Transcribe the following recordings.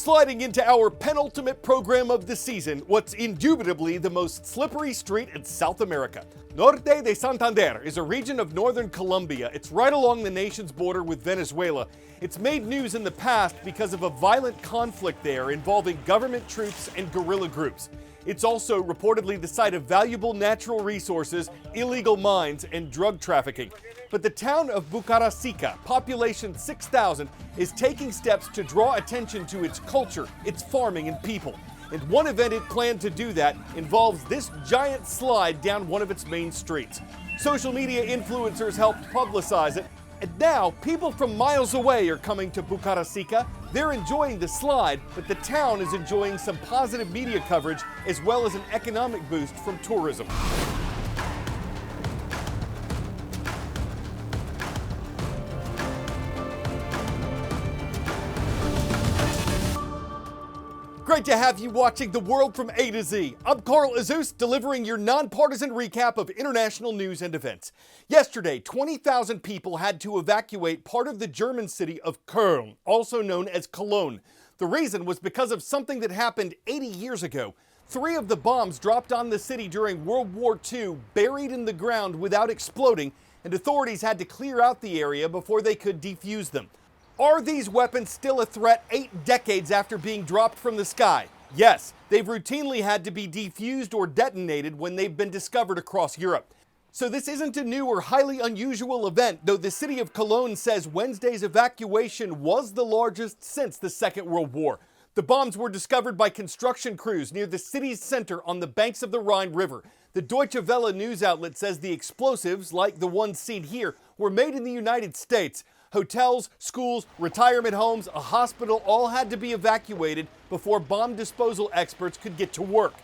Sliding into our penultimate program of the season, what's indubitably the most slippery street in South America. Norte de Santander is a region of northern Colombia. It's right along the nation's border with Venezuela. It's made news in the past because of a violent conflict there involving government troops and guerrilla groups. It's also reportedly the site of valuable natural resources, illegal mines, and drug trafficking. But the town of Bucaramanga, population 6,000, is taking steps to draw attention to its culture, its farming, and people. And one event it planned to do that involves this giant slide down one of its main streets. Social media influencers helped publicize it, and now people from miles away are coming to Bucaramanga. They're enjoying the slide, but the town is enjoying some positive media coverage as well as an economic boost from tourism. Great to have you watching The World from A to Z. I'm Azuz, delivering your nonpartisan recap of international news and events. Yesterday, 20,000 people had to evacuate part of the German city of Köln, also known as Cologne. The reason was because of something that happened 80 years ago. 3 of the bombs dropped on the city during World War II, buried in the ground without exploding, and authorities had to clear out the area before they could defuse them. Are these weapons still a threat 8 decades after being dropped from the sky? Yes, they've routinely had to be defused or detonated when they've been discovered across Europe. So this isn't a new or highly unusual event, though the city of Cologne says Wednesday's evacuation was the largest since the Second World War. The bombs were discovered by construction crews near the city's center on the banks of the Rhine River. The Deutsche Welle news outlet says the explosives, like the ones seen here, were made in the United States. Hotels, schools, retirement homes, a hospital all had to be evacuated before bomb disposal experts could get to work.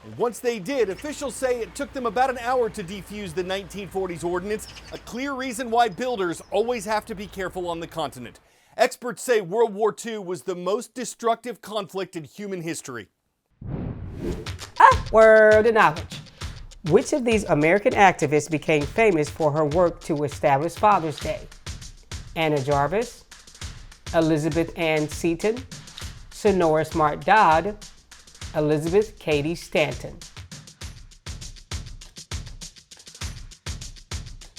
And once they did, officials say it took them about an hour to defuse the 1940s ordinance, a clear reason why builders always have to be careful on the continent. Experts say World War II was the most destructive conflict in human history. Word of knowledge. Which of these American activists became famous for her work to establish Father's Day? Anna Jarvis, Elizabeth Ann Seton, Sonora Smart Dodd, Elizabeth Cady Stanton.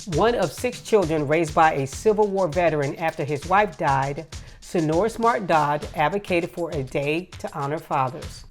One of 6 children raised by a Civil War veteran after his wife died, Sonora Smart Dodd advocated for a day to honor fathers.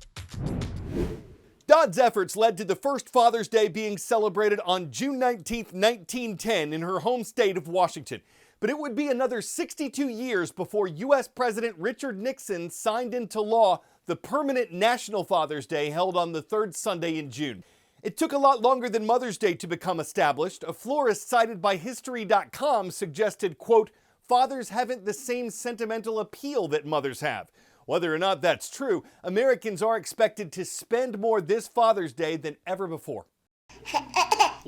Dodd's efforts led to the first Father's Day being celebrated on June 19, 1910 in her home state of Washington. But it would be another 62 years before U.S. President Richard Nixon signed into law the permanent National Father's Day held on the 3rd Sunday in June. It took a lot longer than Mother's Day to become established. A florist cited by History.com suggested, quote, fathers haven't the same sentimental appeal that mothers have. Whether or not that's true, Americans are expected to spend more this Father's Day than ever before.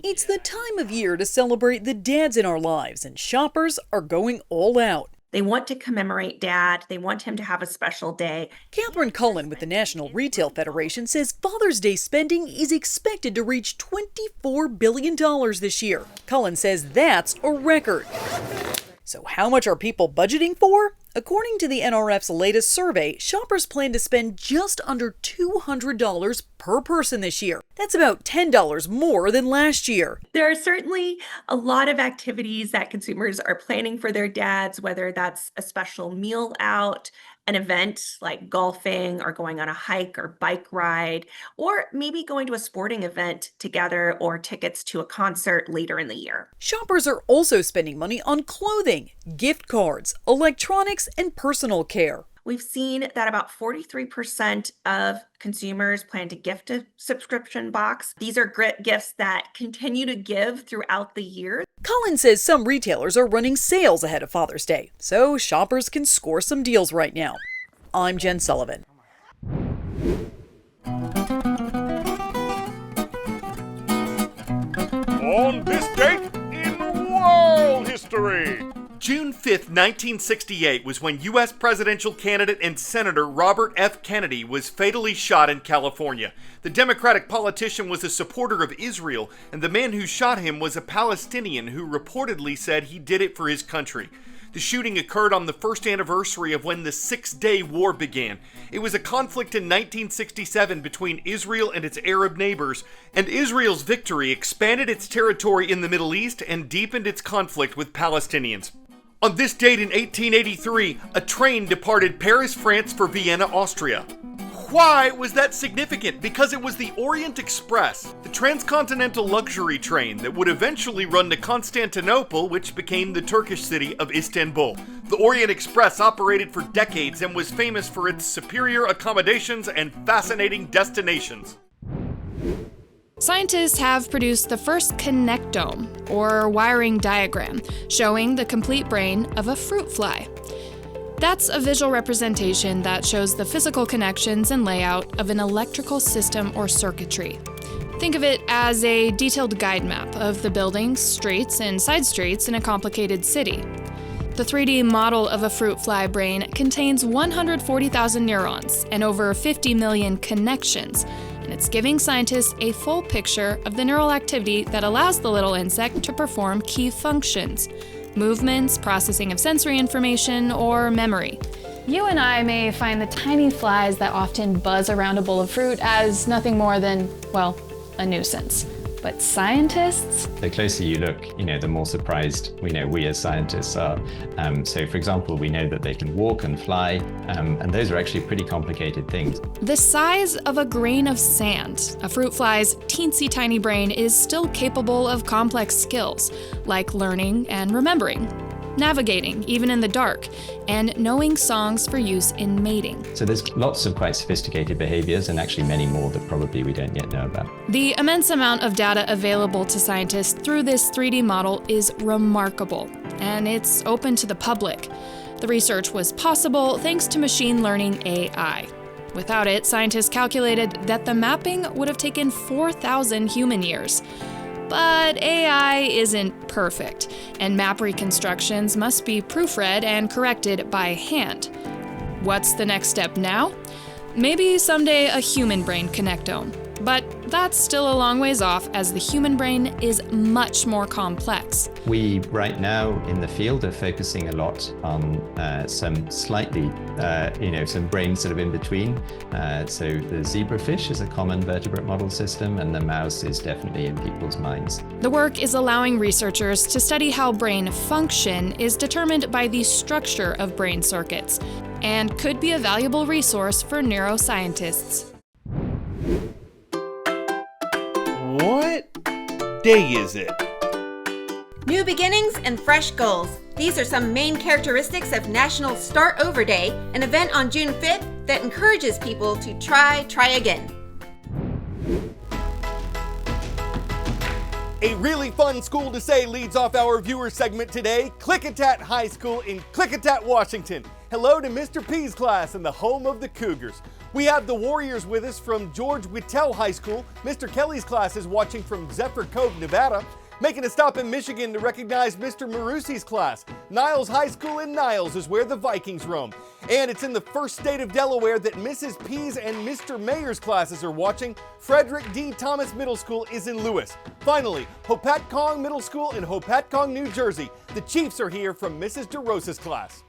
It's the time of year to celebrate the dads in our lives, and shoppers are going all out. They want to commemorate Dad. They want him to have a special day. Catherine Cullen with the National Retail Federation says Father's Day spending is expected to reach $24 billion this year. Cullen says that's a record. So how much are people budgeting for? According to the NRF's latest survey, shoppers plan to spend just under $200 per person this year. That's about $10 more than last year. There are certainly a lot of activities that consumers are planning for their dads, whether that's a special meal out, an event like golfing or going on a hike or bike ride, or maybe going to a sporting event together or tickets to a concert later in the year. Shoppers are also spending money on clothing, gift cards, electronics, and personal care. We've seen that about 43% of consumers plan to gift a subscription box. These are gifts that continue to give throughout the year. Colin says some retailers are running sales ahead of Father's Day, so shoppers can score some deals right now. I'm Jen Sullivan. On this date in world history. June 5th, 1968 was when U.S. presidential candidate and Senator Robert F. Kennedy was fatally shot in California. The Democratic politician was a supporter of Israel, and the man who shot him was a Palestinian who reportedly said he did it for his country. The shooting occurred on the first anniversary of when the Six-Day War began. It was a conflict in 1967 between Israel and its Arab neighbors, and Israel's victory expanded its territory in the Middle East and deepened its conflict with Palestinians. On this date in 1883, a train departed Paris, France for Vienna, Austria. Why was that significant? Because it was the Orient Express, the transcontinental luxury train that would eventually run to Constantinople, which became the Turkish city of Istanbul. The Orient Express operated for decades and was famous for its superior accommodations and fascinating destinations. Scientists have produced the first connectome, or wiring diagram, showing the complete brain of a fruit fly. That's a visual representation that shows the physical connections and layout of an electrical system or circuitry. Think of it as a detailed guide map of the buildings, streets, and side streets in a complicated city. The 3D model of a fruit fly brain contains 140,000 neurons and over 50 million connections, and it's giving scientists a full picture of the neural activity that allows the little insect to perform key functions: movements, processing of sensory information, or memory. You and I may find the tiny flies that often buzz around a bowl of fruit as nothing more than, well, a nuisance. But scientists? The closer you look, the more surprised we as scientists are. So for example, we know that they can walk and fly, and those are actually pretty complicated things. The size of a grain of sand, a fruit fly's teensy tiny brain is still capable of complex skills, like learning and remembering, navigating, even in the dark, and knowing songs for use in mating. So there's lots of quite sophisticated behaviors, and actually many more that probably we don't yet know about. The immense amount of data available to scientists through this 3D model is remarkable, and it's open to the public. The research was possible thanks to machine learning AI. Without it, scientists calculated that the mapping would have taken 4,000 human years. But AI isn't perfect, and map reconstructions must be proofread and corrected by hand. What's the next step now? Maybe someday a human brain connectome. But that's still a long ways off, as the human brain is much more complex. We, right now, in the field, are focusing a lot on some slightly, some brains sort of in between. So the zebrafish is a common vertebrate model system, and the mouse is definitely in people's minds. The work is allowing researchers to study how brain function is determined by the structure of brain circuits, and could be a valuable resource for neuroscientists. What day is it? New beginnings and fresh goals. These are some main characteristics of National Start Over Day, an event on June 5th that encourages people to try again. A really fun school to say leads off our viewer segment today, Klickitat High School in Klickitat, Washington. Hello to Mr. P's class and the home of the Cougars. We have the Warriors with us from George Whittel High School. Mr. Kelly's class is watching from Zephyr Cove, Nevada. Making a stop in Michigan to recognize Mr. Marusi's class. Niles High School in Niles is where the Vikings roam. And it's in the first state of Delaware that Mrs. P's and Mr. Mayer's classes are watching. Frederick D. Thomas Middle School is in Lewis. Finally, Hopatcong Middle School in Hopatcong, New Jersey. The Chiefs are here from Mrs. DeRosa's class.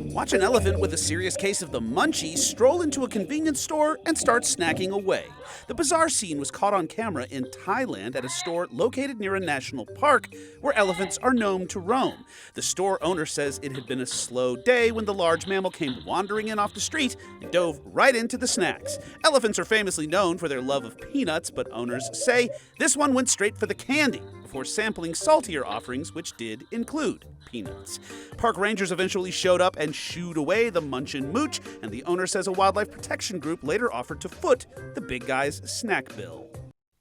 Watch an elephant with a serious case of the munchies stroll into a convenience store and start snacking away. The bizarre scene was caught on camera in Thailand at a store located near a national park where elephants are known to roam. The store owner says it had been a slow day when the large mammal came wandering in off the street and dove right into the snacks. Elephants are famously known for their love of peanuts, but owners say this one went straight for the candy before sampling saltier offerings, which did include peanuts. Park rangers eventually showed up and shooed away the munchin' mooch, and the owner says a wildlife protection group later offered to foot the big guy's snack bill.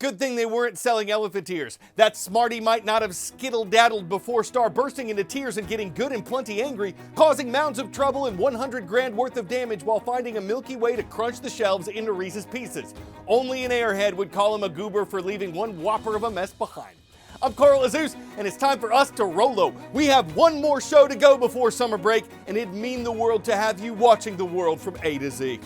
Good thing they weren't selling elephant ears. That smarty might not have skittle-daddled before bursting into tears and getting good and plenty angry, causing mounds of trouble and 100 grand worth of damage while finding a milky way to crunch the shelves into Reese's Pieces. Only an airhead would call him a goober for leaving one whopper of a mess behind. I'm Carl Azuz, and it's time for us to Rolo. We have one more show to go before summer break, and it'd mean the world to have you watching the world from A to Z.